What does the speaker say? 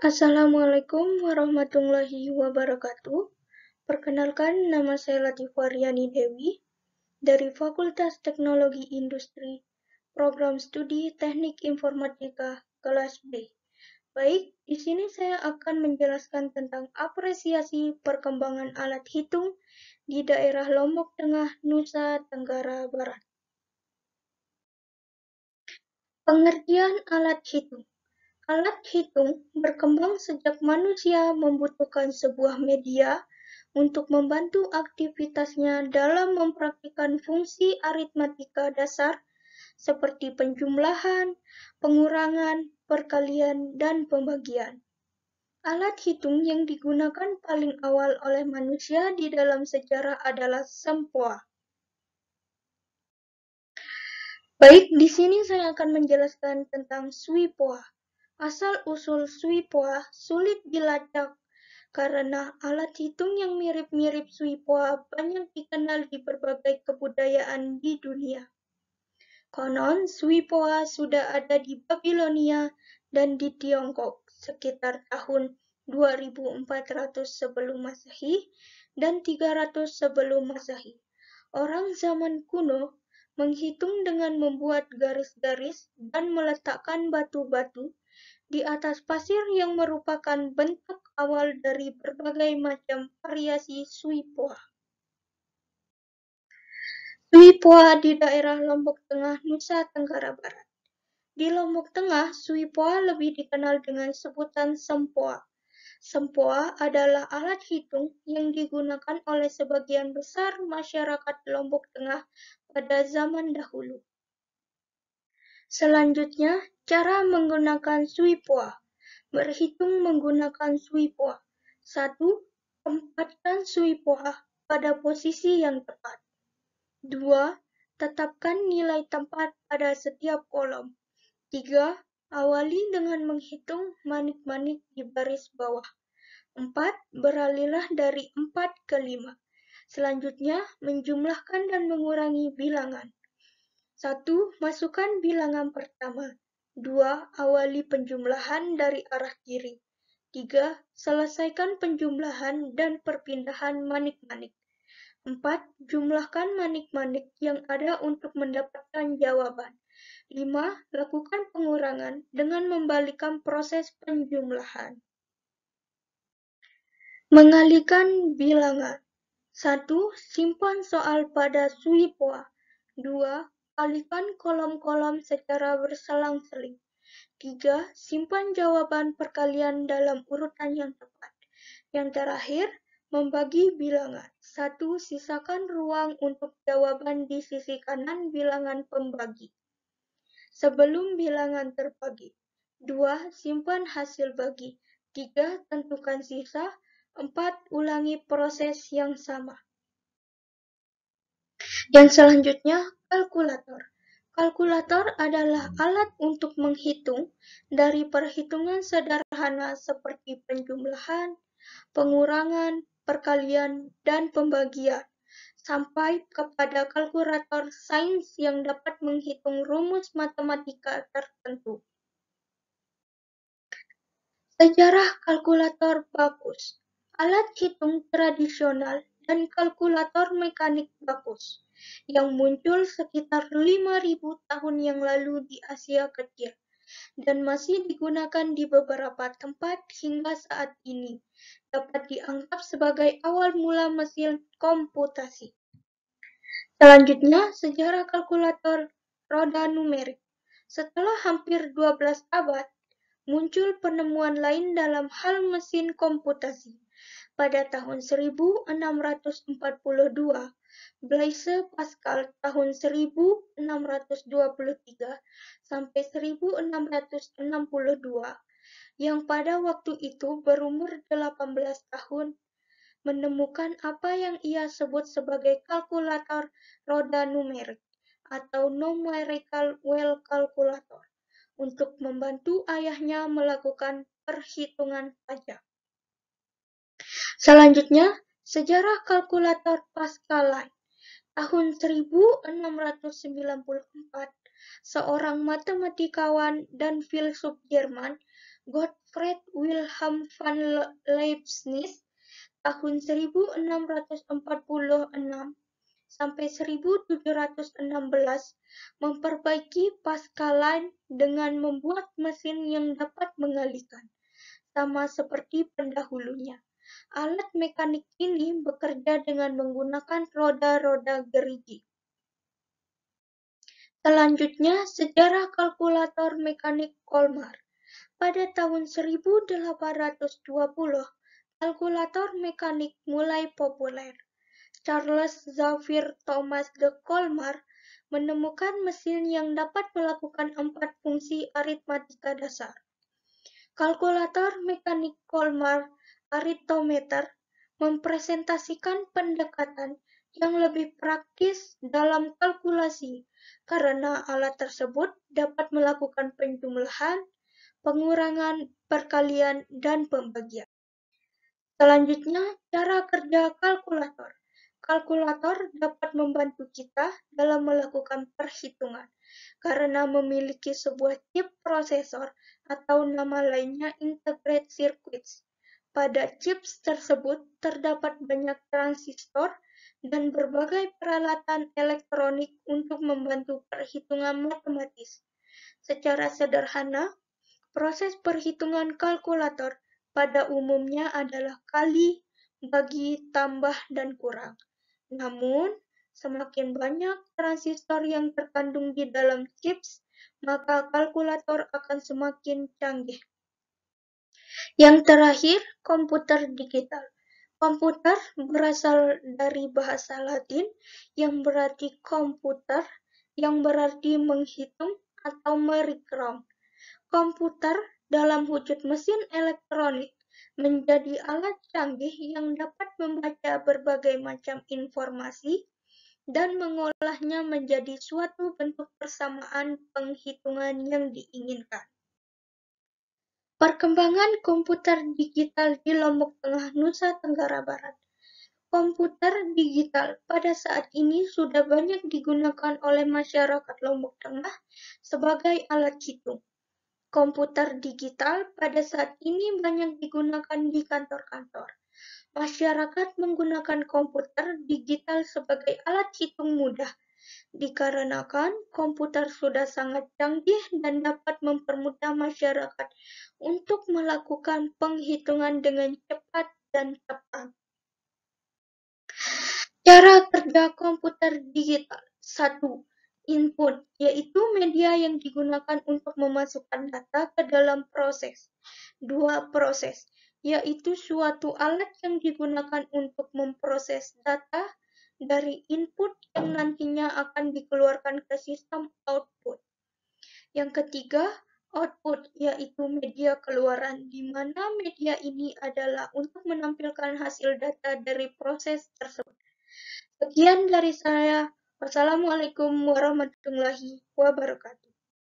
Assalamualaikum warahmatullahi wabarakatuh. Perkenalkan, nama saya Latifah Riani Dewi dari Fakultas Teknologi Industri, Program Studi Teknik Informatika, kelas B. Baik, di sini saya akan menjelaskan tentang apresiasi perkembangan alat hitung di daerah Lombok Tengah, Nusa Tenggara Barat. Pengertian alat hitung. Alat hitung berkembang sejak manusia membutuhkan sebuah media untuk membantu aktivitasnya dalam mempraktikkan fungsi aritmatika dasar seperti penjumlahan, pengurangan, perkalian, dan pembagian. Alat hitung yang digunakan paling awal oleh manusia di dalam sejarah adalah sempoa. Baik, di sini saya akan menjelaskan tentang suipoa. Asal-usul suipoa sulit dilacak karena alat hitung yang mirip-mirip suipoa banyak dikenal di berbagai kebudayaan di dunia. Konon, suipoa sudah ada di Babilonia dan di Tiongkok sekitar tahun 2400 sebelum Masehi dan 300 sebelum Masehi. Orang zaman kuno menghitung dengan membuat garis-garis dan meletakkan batu-batu di atas pasir yang merupakan bentuk awal dari berbagai macam variasi suipoa. Suipoa di daerah Lombok Tengah, Nusa Tenggara Barat. Di Lombok Tengah, suipoa lebih dikenal dengan sebutan sempoa. Sempoa adalah alat hitung yang digunakan oleh sebagian besar masyarakat Lombok Tengah pada zaman dahulu. Selanjutnya, cara menggunakan suipoa. Berhitung menggunakan suipoa. 1. Tempatkan suipoa pada posisi yang tepat. 2. Tetapkan nilai tempat pada setiap kolom. 3. Awali dengan menghitung manik-manik di baris bawah. 4. Beralihlah dari 4 ke 5. Selanjutnya, menjumlahkan dan mengurangi bilangan. 1. Masukkan bilangan pertama. 2. Awali penjumlahan dari arah kiri. 3. Selesaikan penjumlahan dan perpindahan manik-manik. 4. Jumlahkan manik-manik yang ada untuk mendapatkan jawaban. 5. Lakukan pengurangan dengan membalikkan proses penjumlahan. Mengalihkan bilangan. 1. Simpan soal pada suipoa. 2. Alihkan kolom-kolom secara berselang-seling. 3. Simpan jawaban perkalian dalam urutan yang tepat. Yang terakhir, membagi bilangan. 1. Sisakan ruang untuk jawaban di sisi kanan bilangan pembagi sebelum bilangan terbagi. 2. Simpan hasil bagi. 3. Tentukan sisa. 4. Ulangi proses yang sama. Yang selanjutnya, kalkulator. Kalkulator adalah alat untuk menghitung dari perhitungan sederhana seperti penjumlahan, pengurangan, perkalian, dan pembagian, sampai kepada kalkulator sains yang dapat menghitung rumus matematika tertentu. Sejarah kalkulator bakus. Alat hitung tradisional dan kalkulator mekanik bakus yang muncul sekitar 5.000 tahun yang lalu di Asia Kecil dan masih digunakan di beberapa tempat hingga saat ini, dapat dianggap sebagai awal mula mesin komputasi. Selanjutnya, sejarah kalkulator roda numerik. Setelah hampir 12 abad, muncul penemuan lain dalam hal mesin komputasi. Pada tahun 1642, Blaise Pascal tahun 1623 sampai 1662, yang pada waktu itu berumur 18 tahun, menemukan apa yang ia sebut sebagai kalkulator roda numerik atau numerical well calculator untuk membantu ayahnya melakukan perhitungan pajak. Selanjutnya, sejarah kalkulator Pascaline. Tahun 1694, seorang matematikawan dan filsuf Jerman Gottfried Wilhelm van Leibniz tahun 1646 sampai 1716 memperbaiki Pascaline dengan membuat mesin yang dapat mengalihkan, sama seperti pendahulunya. Alat mekanik ini bekerja dengan menggunakan roda-roda gerigi. Selanjutnya, sejarah kalkulator mekanik Kolmar. Pada tahun 1820, kalkulator mekanik mulai populer. Charles Xavier Thomas de Kolmar menemukan mesin yang dapat melakukan 4 fungsi aritmatika dasar. Kalkulator mekanik Kolmar arithmeter mempresentasikan pendekatan yang lebih praktis dalam kalkulasi karena alat tersebut dapat melakukan penjumlahan, pengurangan, perkalian, dan pembagian. Selanjutnya, cara kerja kalkulator. Kalkulator dapat membantu kita dalam melakukan perhitungan karena memiliki sebuah chip prosesor atau nama lainnya integrated circuits. Pada chips tersebut terdapat banyak transistor dan berbagai peralatan elektronik untuk membantu perhitungan matematis. Secara sederhana, proses perhitungan kalkulator pada umumnya adalah kali, bagi, tambah, dan kurang. Namun, semakin banyak transistor yang terkandung di dalam chips, maka kalkulator akan semakin canggih. Yang terakhir, komputer digital. Komputer berasal dari bahasa Latin yang berarti komputer, yang berarti menghitung atau merecount. Komputer dalam wujud mesin elektronik menjadi alat canggih yang dapat membaca berbagai macam informasi dan mengolahnya menjadi suatu bentuk persamaan penghitungan yang diinginkan. Perkembangan komputer digital di Lombok Tengah, Nusa Tenggara Barat. Komputer digital pada saat ini sudah banyak digunakan oleh masyarakat Lombok Tengah sebagai alat hitung. Komputer digital pada saat ini banyak digunakan di kantor-kantor. Masyarakat menggunakan komputer digital sebagai alat hitung mudah, dikarenakan komputer sudah sangat canggih dan dapat mempermudah masyarakat untuk melakukan penghitungan dengan cepat dan tepat. Cara kerja komputer digital. 1. Input, yaitu media yang digunakan untuk memasukkan data ke dalam proses. 2. Proses, yaitu suatu alat yang digunakan untuk memproses data dari input yang nantinya akan dikeluarkan ke sistem output. Yang ketiga, output, yaitu media keluaran, di mana media ini adalah untuk menampilkan hasil data dari proses tersebut. Sekian dari saya. Wassalamualaikum warahmatullahi wabarakatuh.